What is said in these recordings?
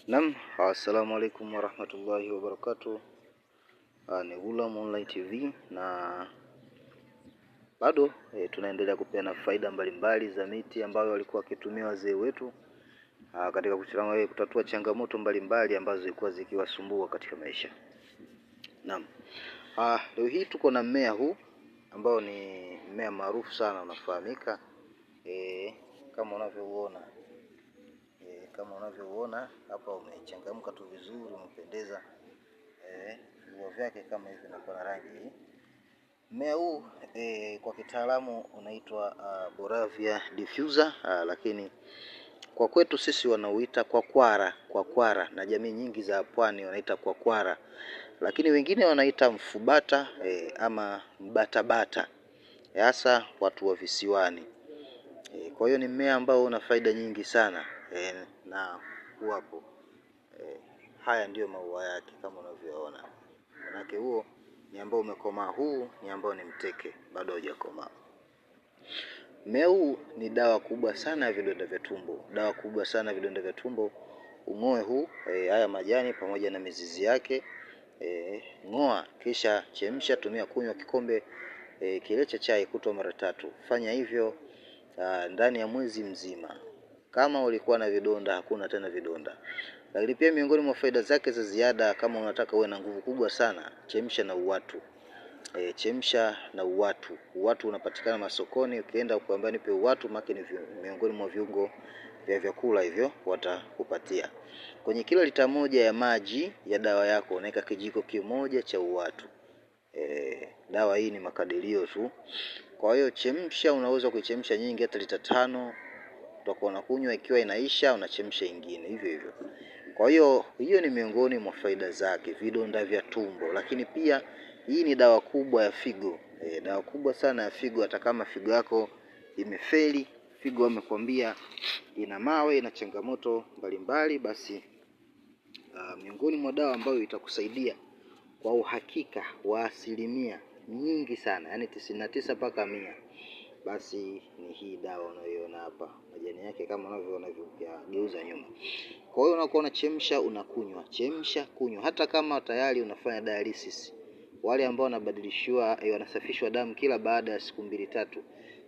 Naam, assalamu alaikum warahmatullahi wabarakatuh. Ni Ghulam Online TV na bado tunaendelea kupeana faida mbalimbali za miti ambayo walikuwa wakitumia wazee wetu katika kutatua changamoto mbalimbali ambazo zilikuwa zikiwasumbua katika maisha. Naam. Leo hii tuko na mmea huu ambao ni mmea maarufu sana unafahamika kama unavyouona. Kama unavyoona hapa umechangamka tu vizuri, umependeza. Viungo vyake kama hivi na rangi hii. Mmea huu kwa kitaalamu unaitwa Boravia diffusa, lakini kwa kwetu sisi wanauita kwakwara, na jamii nyingi za pwani wanaita kwakwara, lakini wengine wanaita mfubata ama mbatabata, hasa watu wa visiwani. Kwa hiyo ni mmea ambao una faida nyingi sana na huapo haya ndiyo maua yake kama unavyoona. Manake huo ni ambao umekomaa, huu ni ambao ni mteke bado hujakomaa. Mmea huu ni dawa kubwa sana ya vidonda vya tumbo, dawa kubwa sana ya vidonda vya tumbo. Ung'oe huu haya majani pamoja na mizizi yake, ng'oa kisha chemsha, tumia kunywa kikombe kile cha chai kutwa mara 3. Fanya hivyo ndani ya mwezi mzima. Kama ulikuwa na vidonda, hakuna tena vidonda. Lakini pia miongoni mwa faida zake za ziada, kama unataka uwe na nguvu kubwa sana, chemsha na uwatu. Chemsha na uwatu. Uwatu unapatikana masokoni, ukienda ukaambia nipe uwatu, maana ni miongoni mwa viungo vya vyakula hivyo watakupatia. Kwenye kila lita moja ya maji ya dawa yako unaweka kijiko kimoja cha uwatu. Dawa hii ni makadirio tu. Kwa hiyo chemsha, unaweza kuichemsha nyingi hata lita 5. Utakuwa unakunywa, ikiwa inaisha unachemsha ingine hivyo hivyo. Kwa hiyo ni miongoni mwa faida zake, vidonda vya tumbo. Lakini pia hii ni dawa kubwa ya figo, dawa kubwa sana ya figo. Hata kama figo yako imefeli, figo wamekwambia ina mawe, ina changamoto mbalimbali, basi miongoni mwa dawa ambayo itakusaidia kwa uhakika wa asilimia nyingi sana, yani 99 mpaka 100, basi ni hii dawa unayoiona hapa. Majani yake kama unavyoona geuza nyuma. Kwa hiyo unakuwa unachemsha, unakunywa, chemsha, kunywa. Hata kama tayari unafanya dialysis, wale ambao wanabadilishiwa wanasafishwa damu kila baada ya siku 2-3,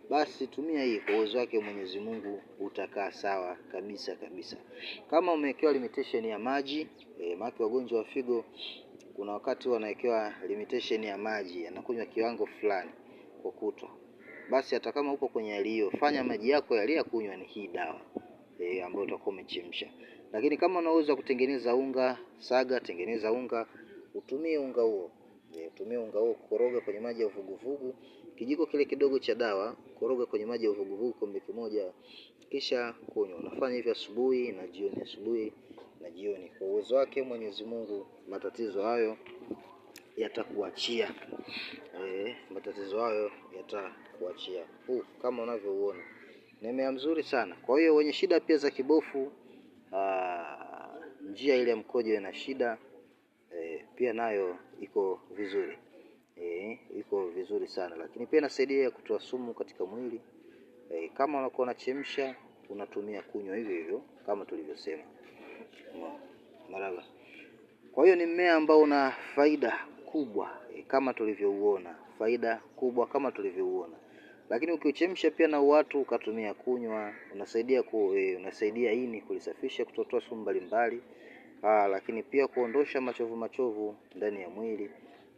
basi tumia hii. Kwa uwezo wake Mwenyezi Mungu utakaa sawa kabisa kabisa. Kama umewekewa limitation ya maji, maana wagonjwa wa figo kuna wakati wanawekewa limitation ya maji, anakunywa kiwango fulani kwa kutwa, basi hata kama upo kwenye hali hiyo, fanya maji yako yale kunywa ni hii dawa ambayo utakuwa umechemsha. Lakini kama unaweza kutengeneza unga, saga, tengeneza unga, utumie unga huo. Tumia unga huo, koroga kwenye maji ya uvuguvugu, kijiko kile kidogo cha dawa, koroga kwenye maji ya uvuguvugu kombe kimoja, kisha kunywa. Unafanya hivyo asubuhi na jioni, asubuhi na jioni. Kwa uwezo wake Mwenyezi Mungu matatizo hayo yatakuachia. Matatizo hayo yatakuachia. Kama unavyouona ni mmea mzuri sana. Kwa hiyo wenye shida pia za kibofu, njia ile ya mkojo ina shida, pia nayo iko vizuri. Iko vizuri sana. Lakini pia inasaidia kutoa sumu katika mwili. Kama unakuwa unachemsha, unatumia kunywa hivyo hivyo kama tulivyosema. Marala. Kwa hiyo ni mmea ambao una faida kubwa kama tulivyouona, faida kubwa kama tulivyouona. Lakini ukichemsha pia na watu ukatumia kunywa, unasaidia ini kulisafisha, kutotoa sumu mbalimbali, lakini pia kuondosha machovu ndani ya mwili,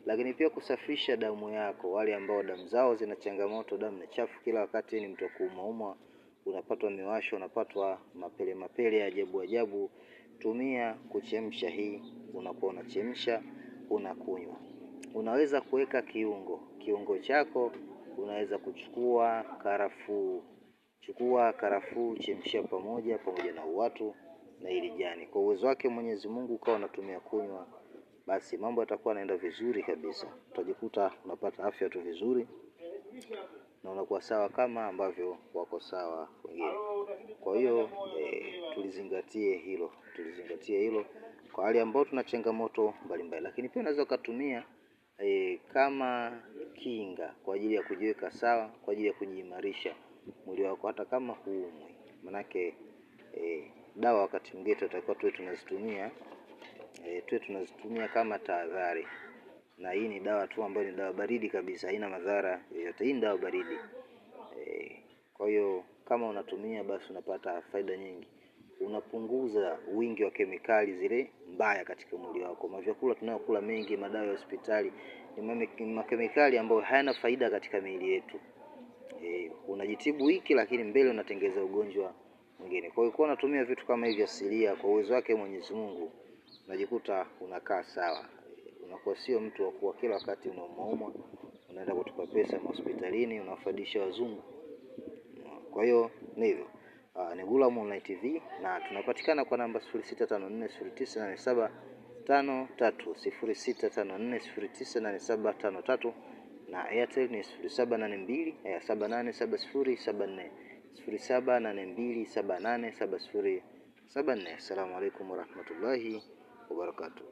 lakini pia kusafisha damu yako. Wale ambao damu zao zina changamoto, damu ni chafu kila wakati, ni mtu wa kuumwa, unapatwa miwasho, unapatwa mapele ya ajabu, tumia kuchemsha hii. Unakuwa unachemsha, unakunywa. Unaweza kuweka kiungo chako, unaweza kuchukua karafuu, chemsha pamoja na uwatu na ili jani. Kwa uwezo wake Mwenyezi Mungu ukawa unatumia kunywa, basi mambo yatakuwa yanaenda vizuri kabisa. Utajikuta unapata afya tu vizuri na unakuwa sawa kama ambavyo wako sawa wengine. Kwa hiyo tulizingatie hilo kwa wale ambao tuna changamoto mbalimbali. Lakini pia unaweza kutumia kama kinga kwa ajili ya kujiweka sawa, kwa ajili ya kujiimarisha mwili wako hata kama huumwi. Manake dawa wakati mwingine tutakuwa tuwe tunazitumia kama tahadhari, na hii ni dawa tu ambayo ni dawa baridi kabisa, haina madhara yoyote. Hii ni dawa baridi. Kwa hiyo kama unatumia basi unapata faida nyingi. Unapunguza wingi wa kemikali zile mbaya katika mwili wako. Mavyakula tunayokula mengi, madawa ya hospitali ni makemikali ambayo hayana faida katika miili yetu. Unajitibu hiki lakini mbele unatengeza ugonjwa mwingine. Kwa hiyo kwa unatumia vitu kama hivi asilia kwa uwezo wake Mwenyezi Mungu, unajikuta unakaa sawa. Unakuwa sio mtu wa kuwa kila wakati unaumwa unaenda kutupa pesa hospitalini unafadisha wazungu. Kwa hiyo ni hivyo. Ni Ghulam Online TV na tunapatikana kwa namba 0654098753, 0654098753, na Airtel ni 0782787074, 0782787074. Assalamu alaikum warahmatullahi wabarakatuh.